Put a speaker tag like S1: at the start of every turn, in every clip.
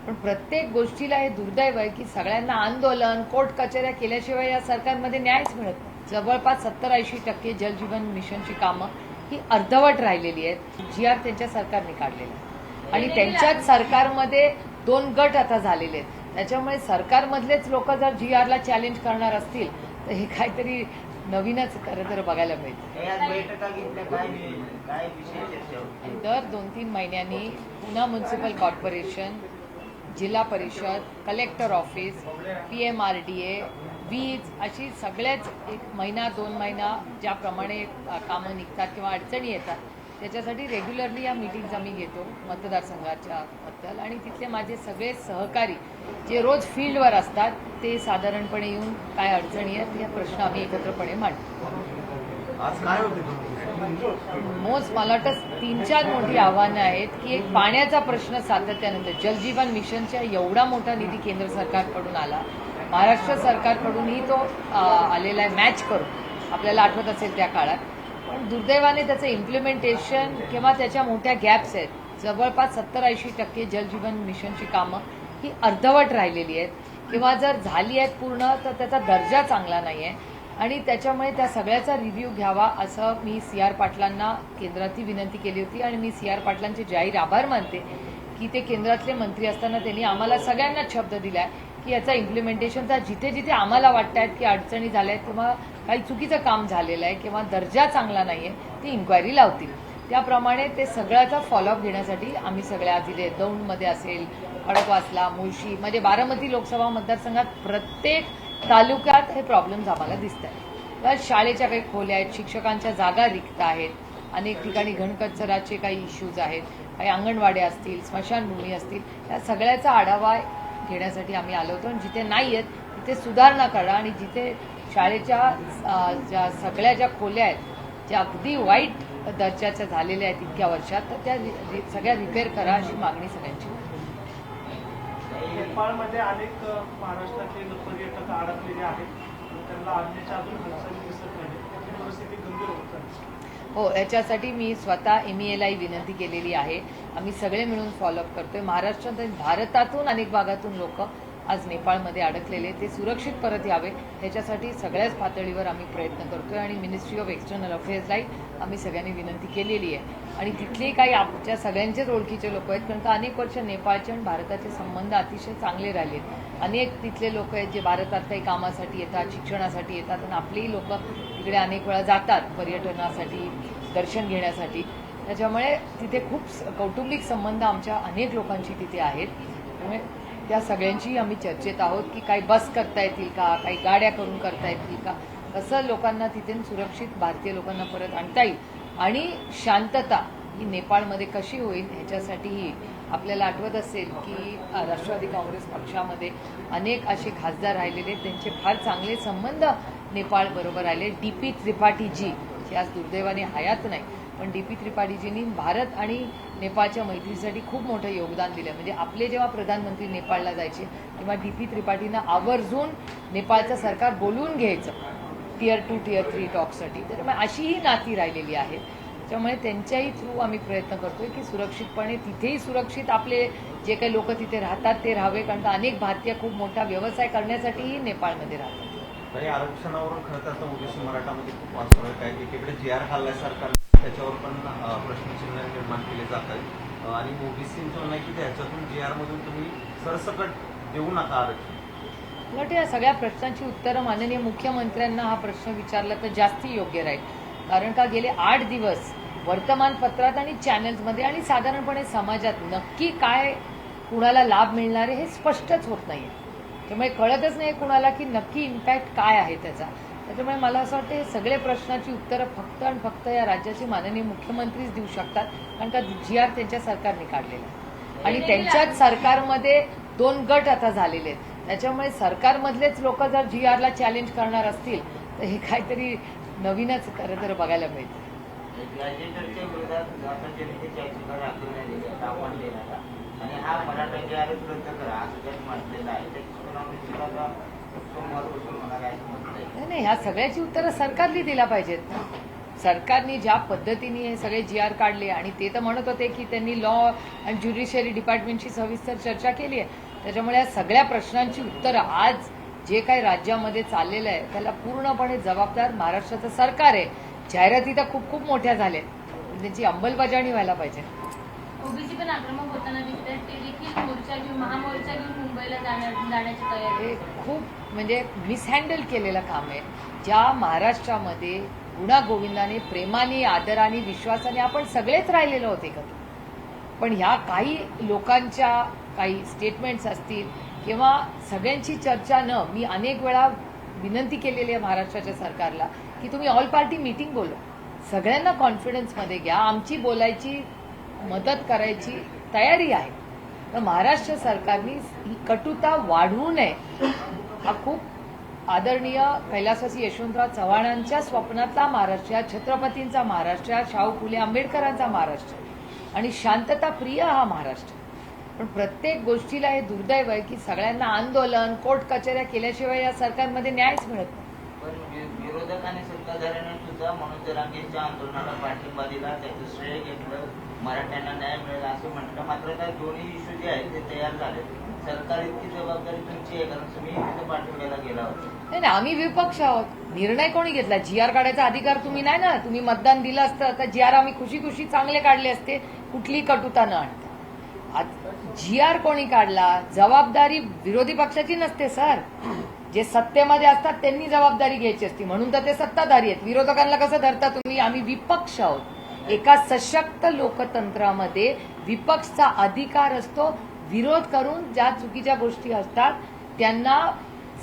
S1: पण प्रत्येक गोष्टीला हे दुर्दैव आहे की सगळ्यांना आंदोलन कोर्ट कचेऱ्या केल्याशिवाय या सरकारमध्ये न्यायच मिळत नाही। जवळपास 70-80% जलजीवन मिशनची कामं ही अर्धवट राहिलेली आहेत। GR त्यांच्या सरकारने काढलेला आहे आणि त्यांच्याच सरकारमध्ये 2 गट आता झालेले आहेत। त्याच्यामुळे सरकारमधलेच लोक जर GRला चॅलेंज करणार असतील तर हे काहीतरी नवीनच खरं तर बघायला मिळतं। दर 2-3 महिन्यांनी पुणे म्युनिसिपल कॉर्पोरेशन, जिल्हा परिषद, कलेक्टर ऑफिस, PMRDA, वीज अशी सगळ्याच 1 महिना 2 महिना ज्याप्रमाणे कामं निघतात किंवा अडचणी येतात त्याच्यासाठी रेग्युलरली या मीटिंग्स आम्ही घेतो मतदारसंघाच्या बद्दल आणि तिथले माझे सगळे सहकारी जे रोज फील्डवर असतात ते साधारणपणे येऊन काय अडचणी आहेत या प्रश्न आम्ही एकत्रपणे मांडतो।
S2: आज काय होते
S1: मला वाटतं 3-4 मोठी आव्हानं आहेत की एक पाण्याचा प्रश्न सातत्यानंतर जलजीवन मिशनच्या एवढा मोठा निधी केंद्र सरकारकडून आला, महाराष्ट्र सरकारकडूनही तो आलेला आहे मॅच करून, आपल्याला आठवत असेल त्या काळात, पण दुर्दैवाने त्याचं इम्प्लिमेंटेशन किंवा त्याच्या मोठ्या गॅप्स आहेत। जवळपास 70-80% जलजीवन मिशनची कामं ही अर्धवट राहिलेली आहेत किंवा जर झाली आहेत पूर्ण तर त्याचा दर्जा चांगला नाही आहे आणि त्याच्यामुळे त्या सगळ्याचा रिव्ह्यू घ्यावा असं मी CR पाटलांना केंद्रातही विनंती केली होती आणि मी CR पाटलांचे जाहीर आभार मानते की ते केंद्रातले मंत्री असताना त्यांनी आम्हाला सगळ्यांना शब्द दिलाय की याचा इम्प्लिमेंटेशनचा जिथे जिथे आम्हाला वाटत की अडचणी झाल्या आहेत किंवा काही चुकीचं काम झालेलं आहे किंवा दर्जा चांगला नाहीये ती इन्क्वायरी लावतील। त्याप्रमाणे ते सगळ्याचा फॉलोअप घेण्यासाठी आम्ही सगळ्या जिल्हे दौंडमध्ये असेल, खडकवासला, मुळशी म्हणजे बारामती लोकसभा मतदारसंघात प्रत्येक तालुक्यात हे प्रॉब्लेम्स आम्हाला दिसत आहेत। शाळेच्या काही खोल्या आहेत, शिक्षकांच्या जागा रिक्त आहेत, अनेक ठिकाणी घनकचराचे काही इश्यूज आहेत, काही अंगणवाड्या असतील, स्मशानभूमी असतील, या सगळ्याचा आढावा घेण्यासाठी आम्ही आलो होतो आणि जिथे नाही आहेत तिथे सुधारणा करा आणि जिथे शाळेच्या ज्या सगळ्या ज्या खोल्या आहेत ज्या अगदी वाईट दर्जाच्या झालेल्या आहेत इतक्या वर्षात तर त्या सगळ्या रिपेअर करा अशी मागणी सगळ्यांची।
S3: नेपाळमध्ये अनेक महाराष्ट्रातील पर्यटक अडकलेले आहेत, त्यांना आणण्याच्या अजून हालचाली दिसत नाही, त्याची परिस्थिती गंभीर होत आहे।
S1: हो, याच्यासाठी मी स्वतः MEAला विनंती केलेली आहे। आम्ही सगळे मिळून फॉलोअप करतोय। महाराष्ट्रात भारतातून अनेक भागातून लोक आज नेपाळमध्ये अडकलेले ते सुरक्षित परत यावे याच्यासाठी सगळ्याच पातळीवर आम्ही प्रयत्न करतोय आणि मिनिस्ट्री ऑफ एक्सटर्नल अफेअर्सलाही आम्ही सगळ्यांनी विनंती केलेली आहे आणि तिथले काही आमच्या सगळ्यांचेच ओळखीचे लोक आहेत कारण का अनेक वर्ष नेपाळचे आणि भारताचे संबंध अतिशय चांगले राहिले। अनेक तिथले लोक आहेत जे भारतात काही कामासाठी येतात, शिक्षणासाठी येतात आणि आपलेही लोक तिकडे अनेक वेळा जातात पर्यटनासाठी, दर्शन घेण्यासाठी। त्याच्यामुळे तिथे खूप कौटुंबिक संबंध आमच्या अनेक लोकांशी तिथे आहेत। त्यामुळे त्या सगळ्यांची आम्ही चर्चेत आहोत की काही बस करता येतील का, काही गाड्या करून करता येतील का, कसं लोकांना तिथे सुरक्षित भारतीय लोकांना परत आणता येईल आणि शांतता ही नेपाळमध्ये कशी होईल ह्याच्यासाठीही आपल्याला आठवत असेल की राष्ट्रवादी काँग्रेस पक्षामध्ये अनेक असे खासदार राहिलेले त्यांचे फार चांगले संबंध नेपाळ बरोबर आले। DP त्रिपाठीजी जे आज दुर्दैवाने हयात नाही पण DP त्रिपाठीजींनी भारत आणि नेपाळच्या मैत्रीसाठी खूप मोठं योगदान दिलं। म्हणजे आपले जेव्हा प्रधानमंत्री नेपाळला जायचे तेव्हा DP त्रिपाठींना आवर्जून नेपाळचं सरकार बोलवून घ्यायचं Tier 2, Tier 3 टॉकसाठी। तर अशीही नाती राहिलेली आहेत। त्यामुळे त्यांच्याही थ्रू आम्ही प्रयत्न करतोय की सुरक्षितपणे तिथेही सुरक्षित आपले जे काही लोक तिथे राहतात ते राहावे कारण का अनेक भारतीय खूप मोठा व्यवसाय करण्यासाठीही नेपाळमध्ये राहतात।
S2: तरी आरक्षणावरून खरं तर OBC मराठामध्ये खूप वाचतोय काय एकीकडे GR खाल्लाय सरकार त्याच्यावर पण प्रश्नचिन्ह निर्माण केले जात आहेत आणि OBCचं म्हणणं की त्याच्यातून GR मधून तुम्ही सरसकट देऊ नका आरक्षण।
S1: मला या सगळ्या प्रश्नांची उत्तरं माननीय मुख्यमंत्र्यांना हा प्रश्न विचारला तर जास्ती योग्य राहील कारण का गेले 8 दिवस वर्तमानपत्रात आणि चॅनल्समध्ये आणि साधारणपणे समाजात नक्की काय कुणाला लाभ मिळणार आहे हे स्पष्टच होत नाहीये। त्यामुळे कळतच नाही कुणाला की नक्की इम्पॅक्ट काय आहे त्याचा। त्याच्यामुळे मला असं वाटतं हे सगळे प्रश्नाची उत्तरं फक्त आणि फक्त या राज्याचे माननीय मुख्यमंत्रीच देऊ शकतात कारण का GR त्यांच्या सरकारने काढलेला आहे आणि त्यांच्याच सरकारमध्ये 2 गट आता झालेले आहेत। त्याच्यामुळे सरकारमधलेच लोक जर GRला चॅलेंज करणार असतील तर हे काहीतरी नवीनच खरं तर बघायला मिळतं। नाही, ह्या सगळ्याची उत्तरं सरकारने दिला पाहिजेत। सरकारने ज्या पद्धतीने हे सगळे GR काढले आणि ते तर म्हणत होते की त्यांनी लॉ आणि ज्युडिशियरी डिपार्टमेंटशी सविस्तर चर्चा केली आहे. त्याच्यामुळे या सगळ्या प्रश्नांची उत्तरं आज जे काही राज्यामध्ये चाललेलं आहे त्याला पूर्णपणे जबाबदार महाराष्ट्राचं सरकार आहे. जाहिराती तर खूप खूप मोठ्या झाल्या, त्याची अंमलबजावणी व्हायला पाहिजे.
S4: ओबीसी पण आक्रमक होताना दिसतात, ते देखील मोर्चा घेऊन महामोर्चा घेऊन मुंबईला जाण्याची तयारी.
S1: हे खूप म्हणजे मिसहँडल केलेलं काम आहे. ज्या महाराष्ट्रामध्ये गुणागोविंदाने प्रेमाने आदराने विश्वासाने आपण सगळेच राहिलेलो होते कधी, पण ह्या काही लोकांच्या काही स्टेटमेंट्स असतील किंवा सगळ्यांची चर्चा न, मी अनेक वेळा विनंती केलेली आहे महाराष्ट्राच्या सरकारला की तुम्ही ऑल पार्टी मीटिंग बोलवा, सगळ्यांना कॉन्फिडन्समध्ये घ्या, आमची बोलायची मदत करायची तयारी आहे. तर महाराष्ट्र सरकारने ही कटुता वाढवू नये. हा खूप आदरणीय कैलासवासी यशवंतराव चव्हाणांच्या स्वप्नातला महाराष्ट्र, छत्रपतींचा महाराष्ट्र, शाहू फुले आंबेडकरांचा महाराष्ट्र आणि शांतता प्रिय हा महाराष्ट्र. पण प्रत्येक गोष्टीला हे दुर्दैव आहे की सगळ्यांना आंदोलन कोर्ट कचेऱ्या केल्याशिवाय या सरकारमध्ये न्यायच मिळत नाही.
S5: पण विरोधक आणि सत्ताधाऱ्यांनी सुद्धा मनोज जरांगेंच्या आंदोलनाला पाठिंबा दिला, त्याचं श्रेय घेतलं, मराठ्यांना न्याय मिळेल असं म्हटलं. मात्र त्या दोन्ही इश्यू जे आहेत ते तयार झाले. सरकार इतकी जबाबदारी तुमची आहे कारण तुम्ही तिथे पाठिंब्याला गेला होता.
S1: नाही, आम्ही विपक्ष आहोत. निर्णय कोणी घेतला? GR काढायचा अधिकार तुम्ही नाही ना. तुम्ही मतदान दिलं असतं तर GR आम्ही खुशी खुशी चांगले काढले असते, कुठली कटुता न आणता. GR कोणी काढला? जबाबदारी विरोधी पक्षाची नसते सर. जे सत्तेमध्ये असतात त्यांनी जबाबदारी घ्यायची असते, म्हणून तर ते सत्ताधारी आहेत. विरोधकांना कसं धरता तुम्ही? आम्ही विपक्ष आहोत. एका सशक्त लोकतंत्रामध्ये विपक्षचा अधिकार असतो विरोध करून ज्या चुकीच्या गोष्टी असतात त्यांना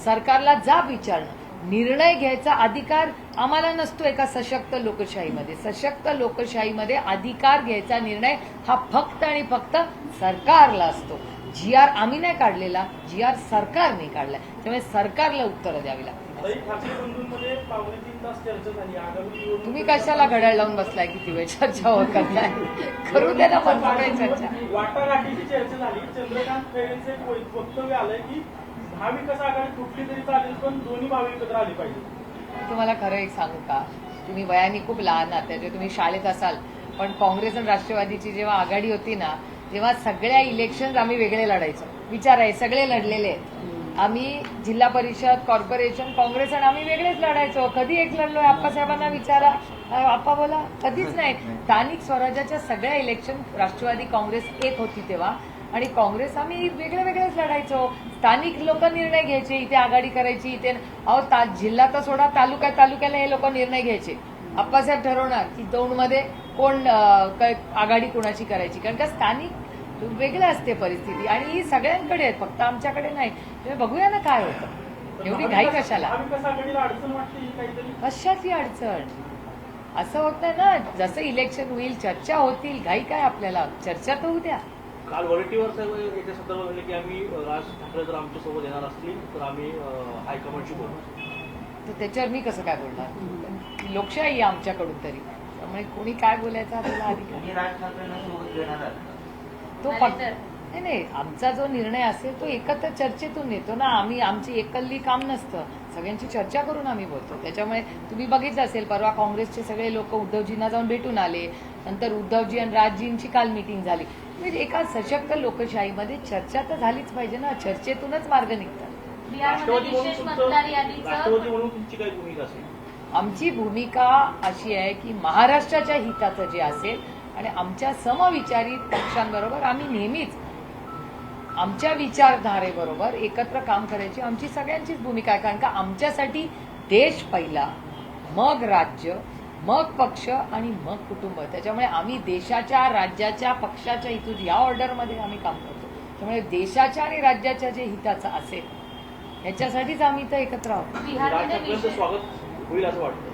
S1: सरकारला जाब विचारणं. निर्णय घ्यायचा अधिकार आम्हाला नसतो एका सशक्त लोकशाहीमध्ये. सशक्त लोकशाहीमध्ये अधिकार घ्यायचा निर्णय हा फक्त आणि फक्त सरकारला असतो. GR आम्ही नाही काढलेला, GR सरकारने काढलाय. त्यामुळे सरकारला उत्तरं द्यावी लागतील.
S3: ठाकरे बंधूंमध्ये पावणे 3 तास चर्चा झाली. आगामी
S1: तुम्ही कशाला घड्याळ लावून बसलाय किती वेळ चर्चा होत करताय? करू द्या ना पण चर्चा.
S3: वाटाघाटीची चर्चा झाली. चंद्रकांत खैरेंचं एक वक्तव्य आलंय की महाविकास आघाडी तुटली तरी चालेल पण दोन्ही भाव एकत्र आले पाहिजे.
S1: तुम्हाला खरं एक सांगू का, तुम्ही वयाने खूप लहान आहात, त्याचे तुम्ही शाळेत असाल, पण काँग्रेस आणि राष्ट्रवादीची जेव्हा आघाडी होती ना तेव्हा सगळ्या इलेक्शन आम्ही वेगळे लढायचो. विचार आहे, सगळे लढलेले आहेत. आम्ही जिल्हा परिषद, कॉर्पोरेशन, काँग्रेस आणि आम्ही वेगळेच लढायचो. कधी एक लढलोय? आप्पासाहेबांना विचारा, आप्पा बोला. कधीच नाही. स्थानिक स्वराज्याच्या सगळ्या इलेक्शन राष्ट्रवादी काँग्रेस एक होती तेव्हा, आणि काँग्रेस आम्ही वेगळे वेगळेच लढायचो. स्थानिक लोक निर्णय घ्यायचे, इथे आघाडी करायची, इथे जिल्हा तर सोडा, तालुक्याला हे लोक निर्णय घ्यायचे. आप्पासाहेब ठरवणार की दौंडमध्ये कोण आघाडी कोणाची करायची, कारण का स्थानिक वेगळं असते परिस्थिती आणि ही सगळ्यांकडे आहे, फक्त आमच्याकडे नाही. तुम्ही बघूया ना काय होतं. एवढी घाई कशाला?
S3: महाविकास आघाडीला अडचण वाटते ही काहीतरी?
S1: कशाची अडचण? असं होत नाही ना. जसं इलेक्शन होईल चर्चा होतील, घाई काय आपल्याला? चर्चा तर होऊ द्या.
S6: काल वडेट्टीवार साहेब याच्या संदर्भात म्हणले की आम्ही राज ठाकरे जर आमच्यासोबत येणार असतील तर आम्ही हायकमांडशी बोलू.
S1: तर त्याच्यावर मी कसं काय बोलणार? लोकशाही आहे आमच्याकडून तरी, त्यामुळे कोणी काय बोलायचं आपल्याला अधिकार.
S5: तुम्ही राज ठाकरेंना सोबत घेणार आहात?
S1: तो फक्त नाही, आमचा जो निर्णय असेल तो एकत्र चर्चेतून येतो ना. आमची एकल्ली काम नसतं, सगळ्यांची चर्चा करून आम्ही बोलतो. त्याच्यामुळे तुम्ही बघितलं असेल, परवा काँग्रेसचे सगळे लोक उद्धवजींना जाऊन भेटून आले, नंतर उद्धवजी आणि राजजींची काल मीटिंग झाली. म्हणजे एका सशक्त लोकशाहीमध्ये चर्चा तर झालीच पाहिजे ना. चर्चेतूनच मार्ग निघतात.
S4: बिहारमध्ये विशेष मतदार यादीचं
S6: राष्ट्रवादी म्हणून तुमची काय भूमिका असेल?
S1: आमची भूमिका अशी आहे की महाराष्ट्राच्या हिताचं जे असेल आणि आमच्या समविचारी पक्षांबरोबर आम्ही नेहमीच आमच्या विचारधारेबरोबर एकत्र काम करायची आमची सगळ्यांचीच भूमिका आहे. कारण का आमच्यासाठी देश पहिला, मग राज्य, मग पक्ष आणि मग कुटुंब. त्याच्यामुळे आम्ही देशाच्या, राज्याच्या, पक्षाच्या इथून या ऑर्डरमध्ये आम्ही काम करतो. त्यामुळे देशाच्या आणि राज्याच्या जे हिताचं असेल ह्याच्यासाठीच आम्ही इथं एकत्र आहोत.
S6: राज
S4: बिहारमध्ये
S6: ठाकरेंचं
S4: विशेष
S6: स्वागत होईल असं वाटतं?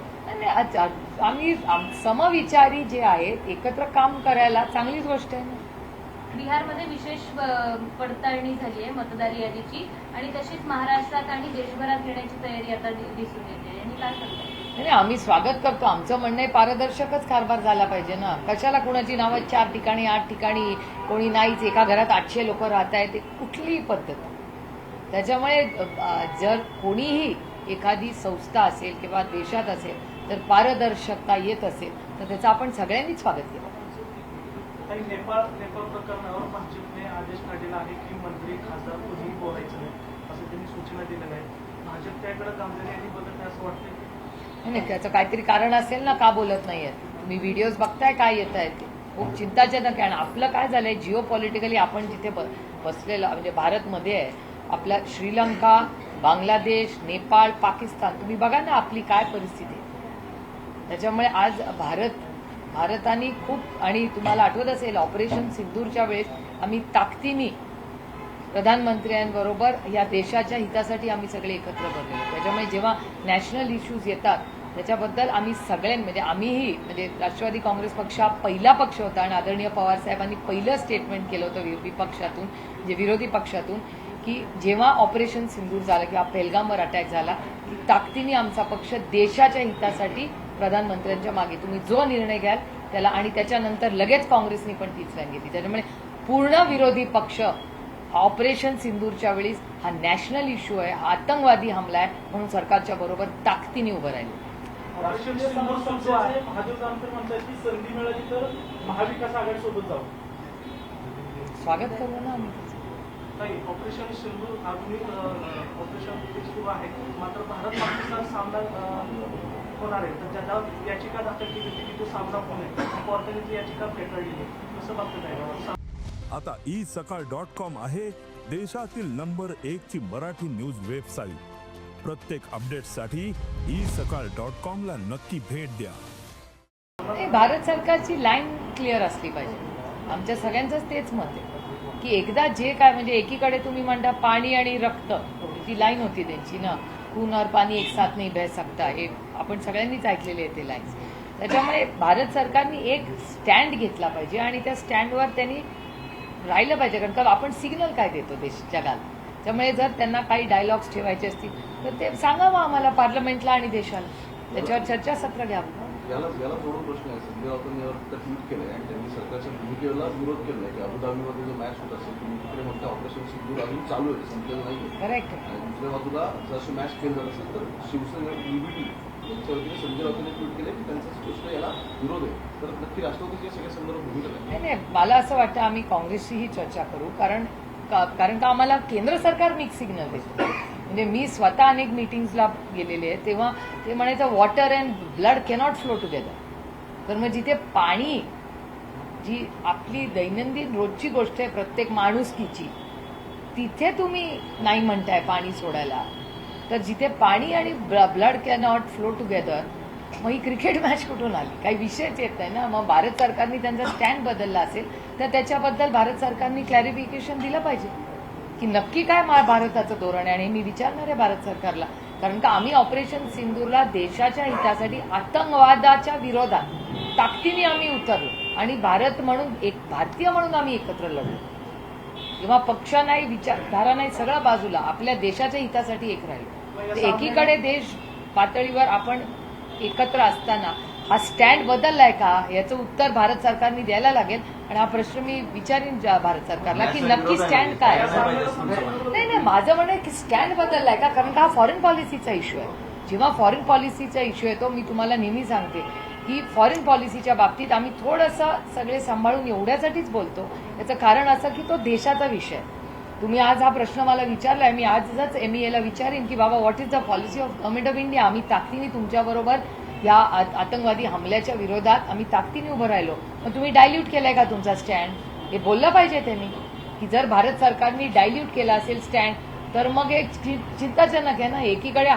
S1: आम्ही समविचारी जे आहेत एकत्र काम करायला चांगलीच गोष्ट आहे ना.
S4: बिहारमध्ये विशेष पडताळणी झाली आहे मतदार यादीची आणि तशीच महाराष्ट्रात आणि देशभरात घेण्याची तयारी आता दिसून येते. आणि काय करताय?
S1: नाही, आम्ही स्वागत करतो. आमचं म्हणणं आहे पारदर्शकच कारभार झाला पाहिजे ना. कशाला कोणाची नावं 4 ठिकाणी 8 ठिकाणी, कोणी नाहीच, एका घरात 800 लोक राहत आहेत, ते कुठलीही पद्धत. त्याच्यामुळे जर कोणीही एखादी संस्था असेल किंवा देशात असेल जर पारदर्शकता येत असेल तर त्याचं आपण सगळ्यांनीच स्वागत केलं.
S3: काही नेपाळ प्रकरणावर भाजपने आदेश काढलेला आहे की मंत्री खासदार कोणीही बोलायचं नाही असं त्यांनी सूचना दिलेल्या आहे. भाजप त्याकडे गांभीर्याने बघत नाही असं वाटतं.
S1: नाही, त्याचं काहीतरी कारण असेल ना का बोलत नाहीये. तुम्ही व्हिडिओज बघताय काय येत आहे ते खूप चिंताजनक आहे. आणि आपलं काय झालंय जिओ पॉलिटिकली आपण जिथे बसलेलं म्हणजे भारतमध्ये आहे, आपला श्रीलंका, बांगलादेश, नेपाळ, पाकिस्तान तुम्ही बघा ना आपली काय परिस्थिती आहे. त्याच्यामुळे आज भारताने खूप, आणि तुम्हाला आठवत असेल ऑपरेशन सिंदूरच्या वेळेस आम्ही ताकदीने प्रधानमंत्र्यांबरोबर या देशाच्या हितासाठी आम्ही सगळे एकत्र बनलेलो. त्याच्यामुळे जेव्हा नॅशनल इश्यूज येतात त्याच्याबद्दल आम्ही म्हणजे आम्हीही म्हणजे राष्ट्रवादी काँग्रेस पक्ष हा पहिला पक्ष होता आणि आदरणीय पवार साहेबांनी पहिलं स्टेटमेंट केलं होतं विरोधी पक्षातून की जेव्हा ऑपरेशन सिंदूर झालं किंवा पेहलगामवर अटॅक झाला की ताकदीने आमचा पक्ष देशाच्या हितासाठी प्रधानमंत्र्यांच्या मागे तुम्ही जो निर्णय घ्याल त्याला, आणि त्याच्यानंतर लगेच काँग्रेसनी पण तीच लाईन घेतली. त्याच्यामुळे पूर्ण विरोधी पक्ष ऑपरेशन सिंदूरच्या वेळेस हा नॅशनल इश्यू आहे, हा आतंकवादी हमला आहे म्हणून सरकारच्या बरोबर ताकदीने उभं राहिले.
S3: ऑपरेशन सिंदूर संस्थेचे भाजप आमदार म्हणतात की संधी मिळाली तर महाविकास आघाडी सोबत जाऊ.
S1: स्वागत करू ना आम्ही.
S3: नाही, ऑपरेशन सिंदूर अजूनही ऑपरेशन सुरू आहे, मात्र भारत पाकिस्तान सामना होणार आहे तर त्याच्यावर याचिका दाखल केली होती की तो सामना होऊ नये. कोर्टाने ती याचिका फेटाळली आहे. कसं बघतं आहे?
S7: आता isakal.com आहे देशातील नंबर 1 ची मराठी न्यूज वेबसाईट. प्रत्येक अपडेटसाठी isakal.com ला नक्की भेट द्या.
S1: भारत सरकारची लाईन क्लिअर असली पाहिजे. आमच्या सगळ्यांचंच तेच मत आहे की एकदा जे काय म्हणजे एकीकडे तुम्ही म्हणता पाणी आणि रक्त, ती लाईन होती त्यांची ना, खून और पाणी एक साथ नाही बह सकता, हे आपण सगळ्यांनीच ऐकलेले आहे ते लाईन्स. त्याच्यामुळे भारत सरकारने एक स्टँड घेतला पाहिजे आणि त्या स्टँडवर त्यांनी राहिलं पाहिजे. कारण का आपण सिग्नल काय देतो देश जगाला. त्यामुळे जर त्यांना काही डायलॉग्स ठेवायचे असतील तर ते सांगावं आम्हाला पार्लमेंटला आणि देशाला, त्याच्यावर चर्चासत्र घ्यावं.
S6: याला जोडून प्रश्न आहे. संजय राऊतांनी यावर ट्विट केलंय आणि त्यांनी सरकारच्या भूमिकेला विरोध केलाय की अबुधाबीमध्ये जो मॅच होत असेल तुम्ही तिकडे म्हणता ऑपरेशन सिंदूर अजून चालू आहे, संपलेलं नाहीये.
S1: करेक्ट.
S6: आणि दुसऱ्या बाजूला जशी मॅच केलं जात असेल तर शिवसेना बीबीटी यांच्या वतीने संजय राऊतांनी ट्विट केलं की त्यांचा स्पष्ट याला विरोध आहे. तर नक्की राष्ट्रवादीच्या सगळ्या संदर्भात भूमिका काय?
S1: नाही, मला असं वाटतं आम्ही काँग्रेसशीही चर्चा करू. कारण का आम्हाला केंद्र सरकार मिक्स सिग्नल देतं. म्हणजे मी स्वतः अनेक मीटिंग्सला गेलेले आहे तेव्हा ते म्हणायचं water and blood cannot flow together. तर मग जिथे पाणी, जी आपली दैनंदिन रोजची गोष्ट आहे प्रत्येक माणुसकीची, तिथे तुम्ही नाही म्हणताय पाणी सोडायला, तर जिथे पाणी आणि ब्लड कॅनॉट फ्लो टुगेदर, मग ही क्रिकेट मॅच कुठून आली? काही विषयच येत नाही ना. मग भारत सरकारने त्यांचा स्टँड बदलला असेल तर त्याच्याबद्दल भारत सरकारने क्लॅरिफिकेशन दिलं पाहिजे की नक्की काय भारताचं धोरण आहे. आणि मी विचारणार आहे भारत सरकारला, कारण का आम्ही ऑपरेशन सिंदूरला देशाच्या हितासाठी आतंकवादाच्या विरोधात ताकदीने आम्ही उतरलो आणि भारत म्हणून एक भारतीय म्हणून आम्ही एकत्र लढलो. किंवा पक्ष नाही, विचारधारा नाही, सगळं बाजूला आपल्या देशाच्या हितासाठी एक राहिलो. तर एकीकडे देश पातळीवर आपण एकत्र असताना हा स्टँड बदललाय का याचं उत्तर भारत सरकारने द्यायला लागेल. आणि हा प्रश्न मी विचारीन भारत सरकारला की नक्की स्टँड काय. नाही, माझं म्हणणं आहे की स्टँड बदललाय का, कारण का हा फॉरेन पॉलिसीचा इश्यू आहे. जेव्हा फॉरेन पॉलिसीचा इश्यू येतो, मी तुम्हाला नेहमी सांगते की फॉरेन पॉलिसीच्या बाबतीत आम्ही थोडंसं सगळे सांभाळून एवढ्यासाठीच बोलतो. याचं कारण असं की तो देशाचा विषय आहे. तुम्ही आज हा प्रश्न मला विचारलाय, मी आजच MEAला विचारेन की बाबा what is the policy of government of India. आम्ही ताकदीने तुमच्याबरोबर या आतंकवादी हमल्याच्या विरोधात आम्ही ताकदीने उभं राहिलो. मग तुम्ही डायल्यूट केलाय का तुमचा स्टँड? हे बोललं पाहिजे त्यांनी की जर भारत सरकारने डायल्यूट केला असेल स्टँड तर मग एक चिंताजनक आहे ना. एकीकडे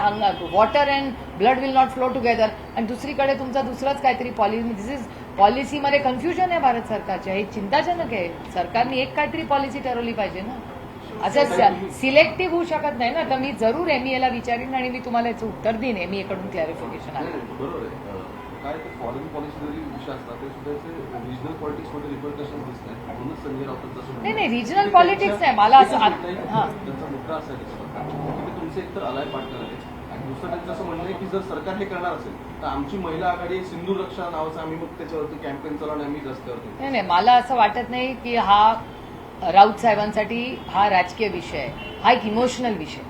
S1: water and blood will not flow together आणि दुसरीकडे तुमचा दुसराच काहीतरी पॉलिसीमध्ये कन्फ्युजन आहे भारत सरकारच्या. हे चिंताजनक आहे. सरकारने एक काहीतरी पॉलिसी ठरवली पाहिजे ना. असं सिलेक्टिव्ह होऊ शकत नाही ना. तर मी जरूर MEAला विचारीन आणि मी तुम्हाला याचं उत्तर देईन. MEAकडून क्लॅरिफिकेशन आलं.
S6: बरोबर आहे. काय ते फॉरेन पॉलिसी जरी विषय असतात ते सुद्धा रिजनल पॉलिटिक्समध्ये रिप्रेझेंटेशन दिसत नाही. म्हणून संजय राऊतांचं
S1: नाही, रिजनल पॉलिटिक्स नाही. मला असं
S6: त्यांचा मुद्दा असा आहे की ते तुमचे एकतर अलाय पार्टनर आहे आणि दुसरं त्यांचं असं म्हणणं आहे की जर सरकार हे करणार असेल तर आमची महिला आघाडी सिंधू रक्षा नावाचं आम्ही मग त्याच्यावरती कॅम्पेन चालवून आम्ही रस्त्यावरती.
S1: नाही, मला असं वाटत नाही की हा राऊत साहेबांसाठी हा राजकीय विषय आहे. हा एक इमोशनल विषय.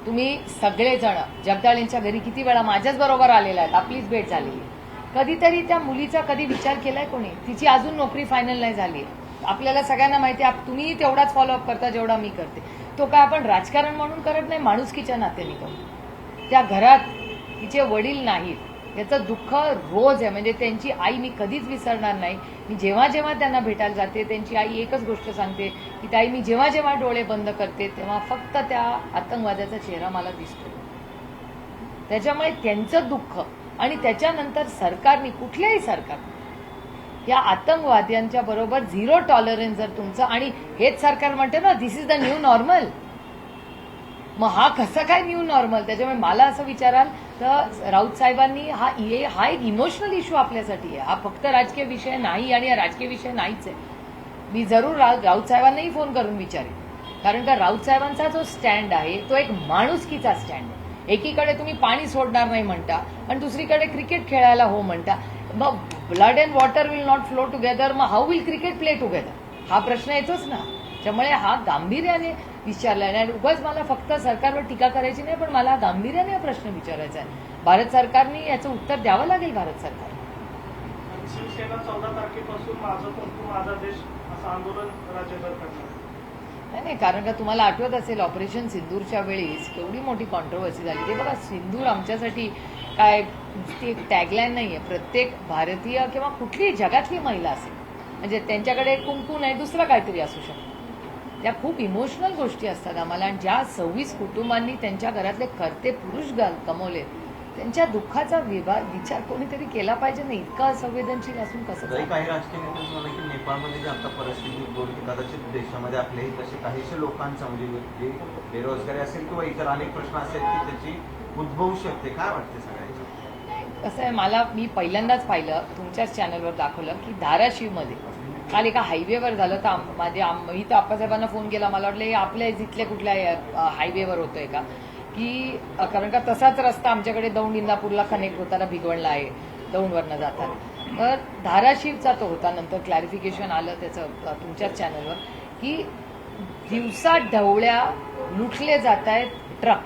S1: तुम्ही सगळेजण जगदाळेंच्या घरी किती वेळा माझ्याच बरोबर आलेला आहेत, आपलीच भेट झालेली आहे. कधीतरी त्या मुलीचा कधी विचार केलाय कोणी? तिची अजून नोकरी फायनल नाही झाली. आपल्याला सगळ्यांना माहिती आहे, तुम्ही तेवढाच फॉलोअप करता जेवढा मी करते. तो काय आपण राजकारण म्हणून करत नाही, माणुसकीच्या नात्याने करतो. त्या घरात तिचे वडील नाहीत याचं दुःख रोज आहे. म्हणजे त्यांची आई मी कधीच विसरणार नाही. मी जेव्हा जेव्हा त्यांना भेटायला जाते त्यांची आई एकच गोष्ट सांगते की ताई, मी जेव्हा जेव्हा डोळे बंद करते तेव्हा फक्त त्या आतंकवाद्याचा चेहरा मला दिसतो. त्याच्यामुळे त्यांचं दुःख आणि त्याच्यानंतर सरकारने, कुठल्याही सरकारने या आतंकवाद्यांच्या बरोबर झिरो टॉलरन्स जर तुमचं, आणि हेच सरकार म्हणते ना दिस इज द न्यू नॉर्मल, मग हा कसं काय न्यू नॉर्मल? त्याच्यामुळे मला असं विचाराल तर राऊत साहेबांनी हा एक इमोशनल इश्यू आपल्यासाठी आहे. हा फक्त राजकीय विषय नाही आणि हा राजकीय विषय नाहीच आहे. मी जरूर राऊत साहेबांनाही फोन करून विचारेन, कारण का राऊत साहेबांचा जो स्टँड आहे तो एक माणुसकीचा स्टँड आहे. एकीकडे तुम्ही पाणी सोडणार नाही म्हणता आणि दुसरीकडे क्रिकेट खेळायला हो म्हणता. मग blood and water will not flow together, मग how will cricket play together? हा प्रश्न येतोच ना. त्यामुळे हा गांभीर्याने विचारला आणि उगाच मला फक्त सरकारवर टीका करायची नाही, पण मला गांभीर्याने हा प्रश्न विचारायचा आहे. भारत सरकारने याचं उत्तर द्यावं लागेल. भारत सरकार
S3: शिवसेना 14 तारखेपासून माझं पंतू माझा देश असं आंदोलन राज्यभर करणार.
S1: नाही, कारण का तुम्हाला आठवत असेल ऑपरेशन सिंदूरच्या वेळेस केवढी मोठी कॉन्ट्रोवर्सी झाली. ते बघा, सिंदूर आमच्यासाठी काय ती एक टॅगलाईन नाहीये. प्रत्येक भारतीय किंवा कुठलीही जगातली महिला असेल म्हणजे त्यांच्याकडे कुंकू नाही, दुसरं काहीतरी असू शकतं. त्या खूप इमोशनल गोष्टी असतात आम्हाला. आणि ज्या 26 कुटुंबांनी त्यांच्या घरातले करते पुरुष कमवले, त्यांच्या दुःखाचा विचार कोणीतरी केला पाहिजे ना. इतका असंवेदनशील असून कसं
S2: तरी काही राजकीय नेत्यांचं म्हणणं की नेपाळमध्ये जी आता परिस्थिती उद्भवली, कदाचित देशामध्ये आपल्याही तसे काहीशे लोकांचा म्हणजे जे बेरोजगारी असेल किंवा इतर अनेक प्रश्न असेल की त्याची उद्भवू शकते. काय वाटते सगळ्यांच्या?
S1: कसं आहे, मी पहिल्यांदाच पाहिलं, तुमच्याच चॅनलवर दाखवलं की धाराशिवमध्ये काल एका हायवेवर झालं. तर मी तर आप्पासाहेबांना फोन केला, मला वाटलं हे आपल्या इथल्या कुठल्या हायवेवर होतोय का, की कारण का तसाच रस्ता आमच्याकडे दौंड इंदापूरला कनेक्ट होताना भिगवणला आहे, दौंडवरनं जाताना. तर धाराशिवचा तो होता. नंतर क्लॅरिफिकेशन आलं त्याचं तुमच्याच चॅनलवर की दिवसा ढवळ्या लुटले जात आहेत ट्रक.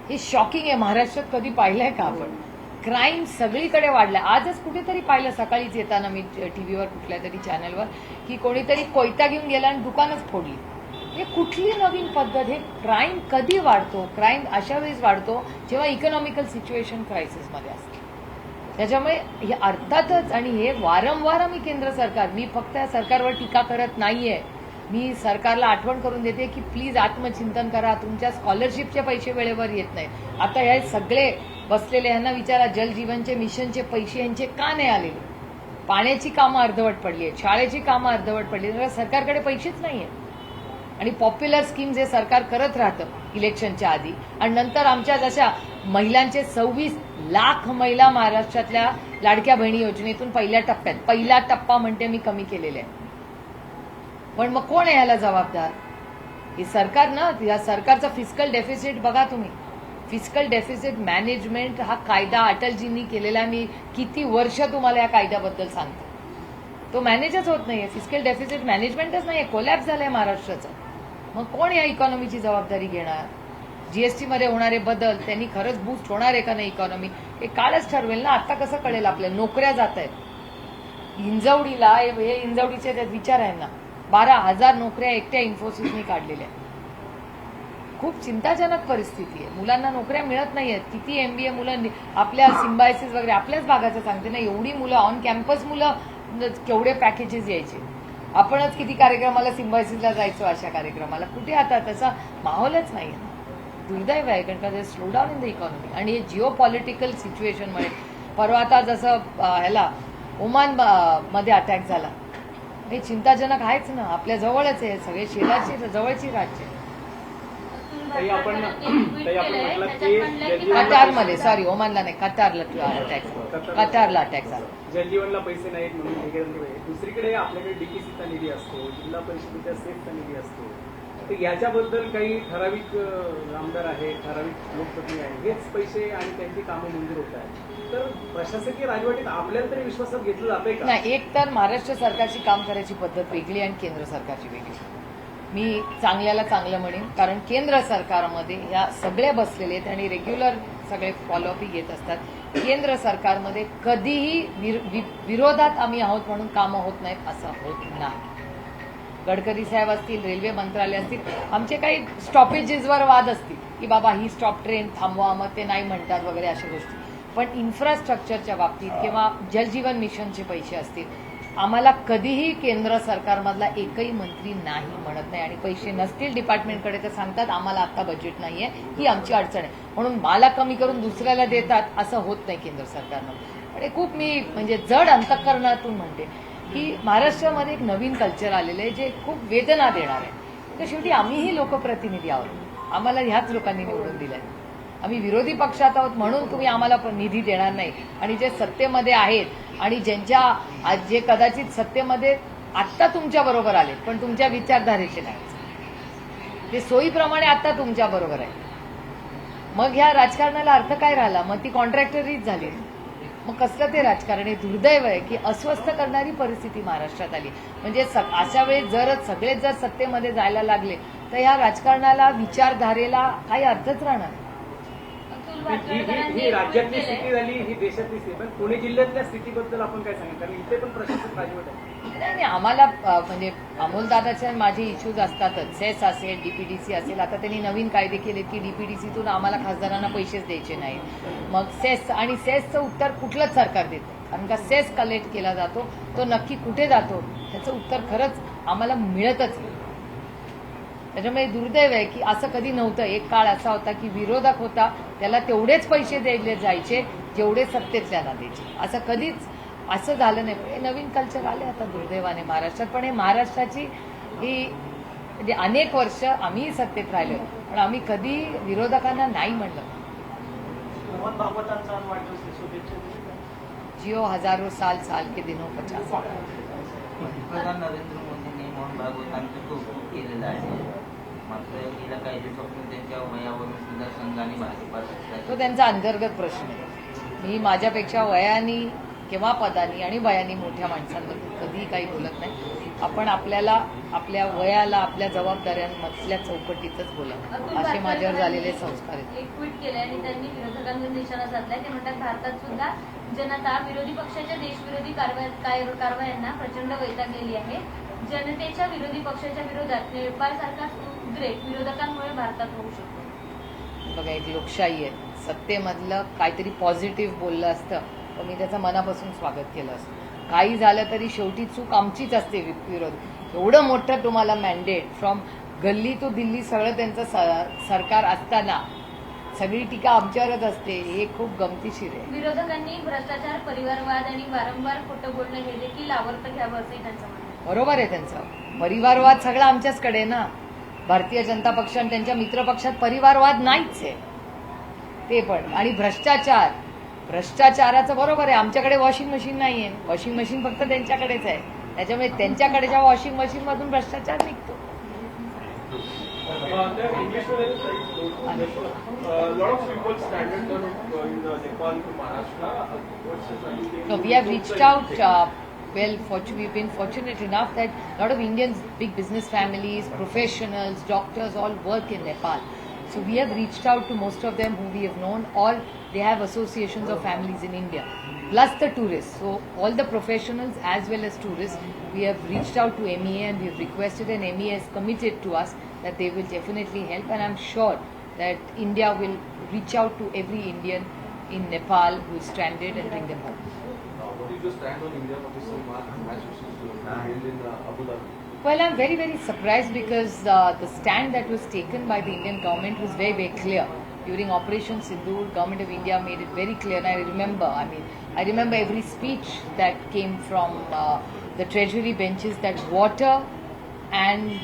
S1: हे शॉकिंग आहे. महाराष्ट्रात कधी पाहिलंय का आपण? क्राईम सगळीकडे वाढलाय. आजच कुठेतरी पाहिलं सकाळीच येताना मी टीव्हीवर कुठल्या तरी चॅनलवर की कोणीतरी कोयता घेऊन गेला आणि दुकानच फोडली. हे कुठली नवीन पद्धत? हे क्राईम कधी वाढतो? क्राईम अशा वेळेस वाढतो जेव्हा इकॉनॉमिकल सिच्युएशन क्रायसिसमध्ये असते. त्याच्यामुळे हे अर्थातच, आणि हे वारंवार आम्ही केंद्र सरकार, मी फक्त या सरकारवर टीका करत नाहीये, मी सरकारला आठवण करून देते की प्लीज आत्मचिंतन करा. तुमच्या स्कॉलरशिपचे पैसे वेळेवर येत नाहीत. आता हे सगळे बसलेले यांना विचारा, जलजीवनचे मिशनचे पैसे यांचे का नाही आलेले? पाण्याची कामं अर्धवट पडली आहेत, शाळेची कामं अर्धवट पडली आहेत, सरकारकडे पैसेच नाहीये. आणि पॉप्युलर स्कीम्स हे सरकार करत राहतं इलेक्शनच्या आधी, आणि नंतर आमच्या जशा महिलांचे 26 लाख महिला महाराष्ट्रातल्या लाडक्या बहिणी योजनेतून पहिला टप्पा म्हणते मी कमी केलेला आहे. पण मग कोण आहे ह्याला जबाबदार? हे सरकार ना. या सरकारचा फिस्कल डेफिसिट बघा तुम्ही. फिस्कल डेफिसिट मॅनेजमेंट हा कायदा अटलजींनी केलेला, मी किती वर्ष तुम्हाला या कायद्याबद्दल सांगतो, तो मॅनेजच होत नाहीये. फिस्कल डेफिसिट मॅनेजमेंटच नाहीये. कोलॅप्स झालंय महाराष्ट्राचं. मग कोण या इकॉनॉमीची जबाबदारी घेणार? जीएसटी मध्ये होणारे बदल त्यांनी खरंच बूस्ट होणार आहे का नाही इकॉनॉमी, हे कालच ठरवेल ना. आता कसं कळेल आपल्याला? नोकऱ्या जात आहेत हिंजवडीला. हे हिंजवडीचे विचार आहे ना, 12,000 नोकऱ्या एकट्या इन्फोसिसनी काढलेल्या. खूप चिंताजनक परिस्थिती आहे. मुलांना नोकऱ्या मिळत नाहीयेत. किती एमबीए मुलं आपल्या सिम्बायसिस वगैरे आपल्याच भागाचं सांगते ना, एवढी मुलं ऑन कॅम्पस मुलं, केवढे पॅकेजेस यायचे. आपणच किती कार्यक्रमाला सिम्बायसिसला जायचो, अशा कार्यक्रमाला. कुठे आता तसा माहोलच नाही. दुर्दैव आहे, कारण का slow down in the economy. आणि हे जिओ पॉलिटिकल सिच्युएशनमुळे परवा आता जसं ह्याला ओमान मध्ये अटॅक झाला, हे चिंताजनक आहेच ना. आपल्या जवळच आहे, सगळे शेजारची जवळची राज्य. कतारमध्ये, सॉरी ओमानला नाही, कतारला अटॅक झाला.
S8: जलजीवनला पैसे नाहीत म्हणून दुसरीकडे आपल्याकडे डीपीसीचा निधी असतो, जिल्हा परिषदेच्या सेफचा निधी असतो. तर याच्याबद्दल काही ठराविक आमदार आहे, ठराविक लोकप्रतिनिधी आहे, हेच पैसे आणि त्यांची कामं मंजूर होत आहेत. तर प्रशासकीय राजवटीत आपल्याला तरी विश्वासात घेतलं जातंय का?
S1: नाही, एक तर महाराष्ट्र सरकारची काम करायची पद्धत वेगळी आणि केंद्र सरकारची वेगळी. मी चांगल्याला चांगलं म्हणेन, कारण केंद्र सरकारमध्ये ह्या सगळे बसलेले आहेत आणि रेग्युलर सगळे फॉलोअपही घेत असतात. केंद्र सरकारमध्ये कधीही विरोधात आम्ही आहोत म्हणून कामं होत नाहीत असं होत नाही. गडकरी साहेब असतील, रेल्वे मंत्रालय असतील, आमचे काही स्टॉपेजेसवर वाद असतील की बाबा ही स्टॉप ट्रेन थांबवा, मग ते नाही म्हणतात वगैरे अशा गोष्टी. पण इन्फ्रास्ट्रक्चरच्या बाबतीत किंवा जलजीवन मिशनचे पैसे असतील, आम्हाला कधीही केंद्र सरकारमधला एकही मंत्री नाही म्हणत नाही. आणि पैसे नसतील डिपार्टमेंटकडे तर सांगतात आम्हाला आता बजेट नाहीये, ही आमची अडचण आहे, म्हणून मला कमी करून दुसऱ्याला देतात असं होत नाही केंद्र सरकारनं. आणि खूप मी म्हणजे जड अंतःकरणातून म्हणते की महाराष्ट्रामध्ये एक नवीन कल्चर आलेलं आहे जे खूप वेदना देणार आहे. तर शेवटी आम्हीही लोकप्रतिनिधी आहोत, आम्हाला ह्याच लोकांनी निवडून दिलंय. आम्ही विरोधी पक्षात आहोत म्हणून तुम्ही आम्हाला निधी देणार नाही. आणि जे सत्तेमध्ये आहेत आणि जे कदाचित सत्तेमध्ये आत्ता तुमच्या बरोबर आले पण तुमच्या विचारधारेचे नाही, ते सोयीप्रमाणे आता तुमच्या बरोबर आहे, मग ह्या राजकारणाला अर्थ काय राहिला? मग ती कॉन्ट्रॅक्टरीच झाली. मग कसलं ते राजकारण? हे दुर्दैव आहे की अस्वस्थ करणारी परिस्थिती महाराष्ट्रात आली. म्हणजे अशा वेळी सगळेच जर सत्तेमध्ये जायला लागले तर ह्या राजकारणाला, विचारधारेला काही अर्थच राहणार.
S8: ही राज्यातली स्थिती झाली, ही देशातली स्थिती. पण पुणे जिल्ह्यातल्या स्थितीबद्दल आपण काय सांगाल? कारण इथे पण प्रशासक राजवट आहे.
S1: नाही, आम्हाला म्हणजे अमोलदादाचे माझे इश्यूज असतातच. सेस असेल, डीपीडीसी असेल. आता त्यांनी नवीन कायदे केलेत की डीपीडीसीतून आम्हाला खासदारांना पैसेच द्यायचे नाहीत. मग सेस, आणि सेसचं उत्तर कुठलंच सरकार देतं, कारण का सेस कलेक्ट केला जातो तो नक्की कुठे जातो त्याचं उत्तर खरंच आम्हाला मिळतच नाही. त्याच्यामुळे दुर्दैव आहे की असं कधी नव्हतं. एक काळ असा होता की विरोधक होता त्याला तेवढेच पैसे दिले जायचे जेवढे सत्तेतल्याला द्यायचे. असं कधीच असं झालं नाही. पण हे नवीन कल्चर आले आता दुर्दैवाने महाराष्ट्रात. पण हे महाराष्ट्राची ही म्हणजे अनेक वर्ष आम्ही सत्तेत राहिलो पण आम्ही कधी विरोधकांना नाही म्हणलं.
S3: मोहन भागवतांचा वाढदिवस, शुभेच्छा.
S1: जिओ हजारो साल साल के दिनों 50.
S5: पंतप्रधान नरेंद्र मोदींनी मोहन भागवतांचं कौतुक केलेलं आहे. मात्र गेल्या काही दिवसापासून त्यांच्या वयावरून सुद्धा संघ आणि भाजपात
S1: तो त्यांचा अंतर्गत प्रश्न आहे. मी माझ्यापेक्षा वयानी किंवा पदानी आणि वयानी मोठ्या माणसांबद्दल कधीही काही बोलत नाही. आपण आपल्याला, आपल्या वयाला, आपल्या जबाबदाऱ्यांमधल्या चौकटीतच बोलत. असे माझ्यावर झालेले संस्कार आहेत.
S4: एक ट्विट केलंय आणि त्यांनी विरोधकांवर निशाणा साधलाय. ते म्हणतात भारतात सुद्धा जनता विरोधी पक्षाच्या देशविरोधी कारवायांना प्रचंड वैतागलेली आहे. जनतेच्या विरोधी पक्षाच्या विरोधात नेपाळसारखा उद्रेक विरोधकांमुळे भारतात होऊ शकतो.
S1: बघा, एक लोकशाही आहे. सत्तेमधलं काहीतरी पॉझिटिव्ह बोललं असतं तर मी त्याचं मनापासून स्वागत केलं असतं. काही झालं तरी शेवटी चूक आमचीच असते. विरोध एवढं मोठं तुम्हाला मॅन्डेट फ्रॉम गल्ली टू दिल्ली सगळं त्यांचं सरकार असताना सगळी टीका आमच्यावरच असते. हे खूप गमतीशीर आहे.
S4: विरोधकांनी भ्रष्टाचार, परिवारवाद आणि वारंवार खोटं बोलणं हे देखील आवर्त घ्यावं असंही त्यांचं म्हणणं आहे.
S1: बरोबर आहे त्यांचं. परिवारवाद सगळा आमच्याचकडे ना. भारतीय जनता पक्ष आणि त्यांच्या मित्रपक्षात परिवारवाद नाहीच आहे ते पण. आणि भ्रष्टाचाराचं बरोबर आहे. आमच्याकडे वॉशिंग मशीन नाहीये. वॉशिंग मशीन फक्त त्यांच्याकडेच आहे. त्याच्यामुळे त्यांच्याकडेच्या वॉशिंग मशीन मधून भ्रष्टाचार निघतो. No, we have reached out. We've been fortunate enough that a lot of Indians, big business families, professionals, doctors, all work in Nepal. So we have reached out to most of them who we have known, or they have associations of families in India, plus the tourists. So all the professionals as well as tourists, we have reached out to MEA and we have requested, and MEA has committed to us that they will definitely help, and I'm sure that India will reach out to every Indian in Nepal who is stranded and bring them home.
S6: What is your stand on India-Pakistan match which is held in Abu Dhabi?
S1: Well, I'm very, very surprised because the stand that was taken by the Indian government was very, very clear. During Operation Sindoor, Government of India made it very clear, and I remember every speech that came from the Treasury benches that water and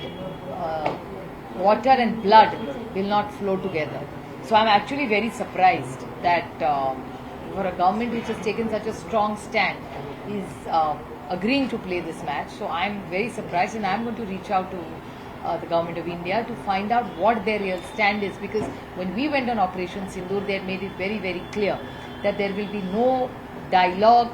S1: blood will not flow together. So I'm actually very surprised that for a government which has taken such a strong stand is agreeing to play this match. So I'm very surprised, and I'm going to reach out to the Government of India to find out what their real stand is, because when we went on Operation Sindoor, they had made it very, very clear that there will be no dialogue,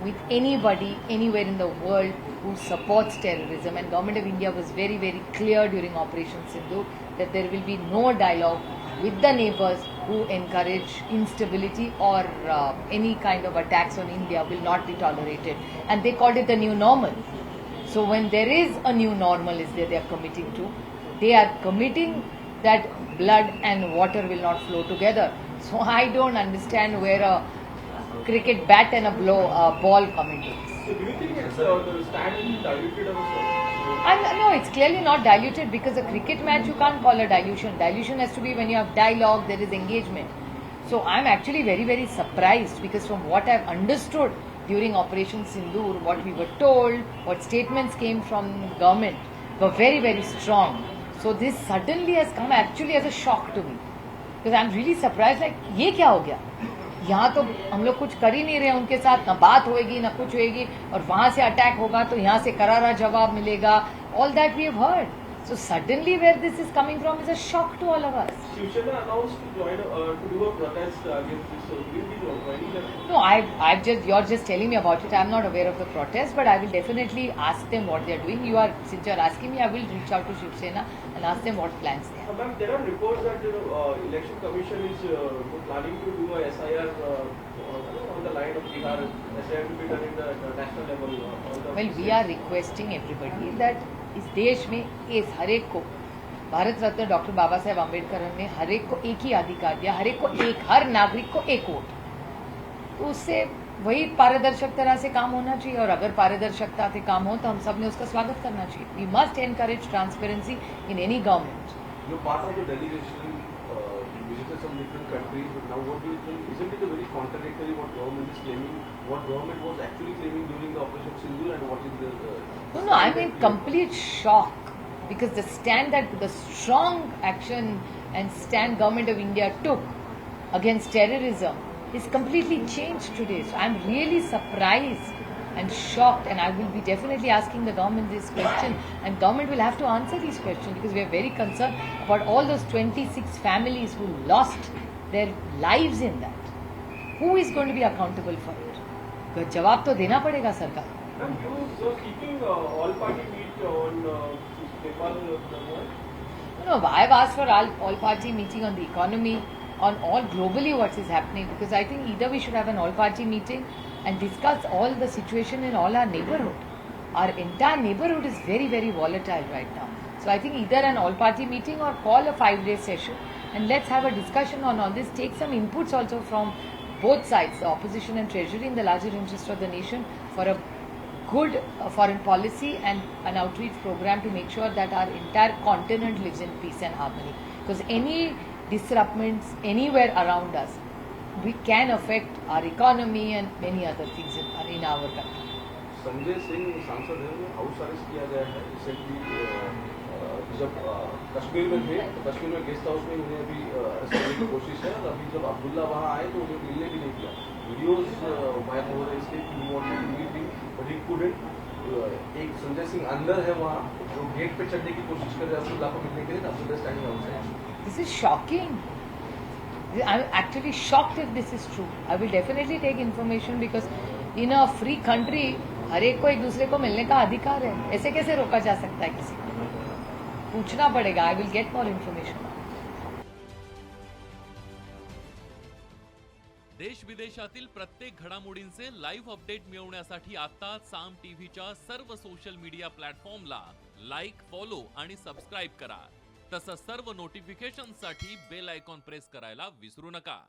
S1: with anybody anywhere in the world who supports terrorism, and Government of India was very, very clear during Operation Sindhu that there will be no dialogue with the neighbors who encourage instability or any kind of attacks on India will not be tolerated, and they called it the new normal. So when there is a new normal is there they are committing to, they are committing that blood and water will not flow together. So I don't understand where a cricket bat and a ball come into this.
S6: So do you think it's the stand is diluted also?
S1: No, it's clearly not diluted, because a cricket match you can't call a dilution. Dilution has to be when you have dialogue, there is engagement. So I'm actually very, very surprised, because from what I've understood during Operation Sindoor, what we were told, what statements came from government were very, very strong. So this suddenly has come actually as a shock to me, because I'm really surprised, like ये क्या हो गया? यहाँ तो हम लोग कुछ कर ही नहीं रहे उनके साथ, ना बात होएगी ना कुछ होएगी, और वहां से अटैक होगा तो यहाँ से करारा जवाब मिलेगा. All that we have heard. So suddenly where this is coming from is a shock to all of us.
S6: Shivsena announced to join to do a protest against this. So will you be joining them?
S1: No, you're just telling me about it. I'm not aware of the protest, but I will definitely ask them what they're doing. Since you're asking me, I will reach out to Shiv Sena and ask them what plans they have.
S6: Ma'am, there are reports that election commission is planning to do a SIR on the line of Bihar. SIR to be done in the national level.
S1: Well, we are requesting everybody that इस देश में इस हर एक को Bharat Ratna doctor Baba Saheb Ambedkar ने हर एक को एक ही अधिकार दिया, हर एक को हर नागरिक को एक वोट. तो उससे वही पारदर्शक तरह से काम होना चाहिए, और अगर पारदर्शकता से काम हो तो हम सब ने उसका स्वागत करना चाहिए. We must encourage transparency in any government.
S6: You're part of the delegation, visited some different countries, but now what do you think? Isn't it a very contradictory what government is claiming, what government was actually claiming during the Operation Sindoor, and what is the...
S1: No, I'm in complete shock, because the stand that the strong action and stand Government of India took against terrorism is completely changed today. So I'm really surprised and shocked, and I will be definitely asking the government this question, and government will have to answer these questions, because we are very concerned about all those 26 families who lost their lives in that. Who is going to be accountable for it? जवाब तो देना पड़ेगा सरकार.
S6: Ma'am, you are keeping all-party meet on Nepal.
S1: No, I've asked for all-party meeting on the economy, on all globally what is happening, because I think either we should have an all-party meeting and discuss all the situation in all our neighborhood. Our entire neighborhood is very, very volatile right now. So I think either an all-party meeting or call a 5-day session, and let's have a discussion on all this, take some inputs also from both sides, the opposition and treasury, in the larger interest of the nation, for a good foreign policy and an outreach program to make sure that our entire continent lives in peace and harmony. Because any disruptions anywhere around us, we can affect our economy and many other things in our country.
S6: Sanjay Singh सांसद है, उन्हें house arrest KIA गया है recently. जब कश्मीर में थे तो कश्मीर में guest house में उन्हें अभी अरेस्ट करने की कोशिश है, और अभी जब अब्दुल्ला वहाँ आए तो उन्हें मिलने भी नहीं किया. वीडियोस वायरल हो रहे इसके कि वो wanted to meet him but he couldn't. एक संजय सिंह अंदर है वहाँ, जो गेट पे चढ़ने की कोशिश कर रहे हैं अब्दुल्ला को मिलने के लिए. Abdullah standing outside.
S1: This is shocking. I'm actually shocked if this is true. I will definitely take information, because in a free country, हर एक को एक दूसरे को मिलने का अधिकार है. ऐसे कैसे रोका जा सकता है किसी को? पूछना पड़ेगा. I will get more information.
S9: देश विदेशातील प्रत्येक घडामोडींचे लाईव्ह अपडेट मिळवण्यासाठी आता साम टीव्हीच्या सर्व सोशल मीडिया प्लॅटफॉर्मला लाईक, फॉलो आणि सबस्क्राईब करा. तसंच सर्व नोटिफिकेशनसाठी बेल आयकॉन प्रेस करायला विसरू नका.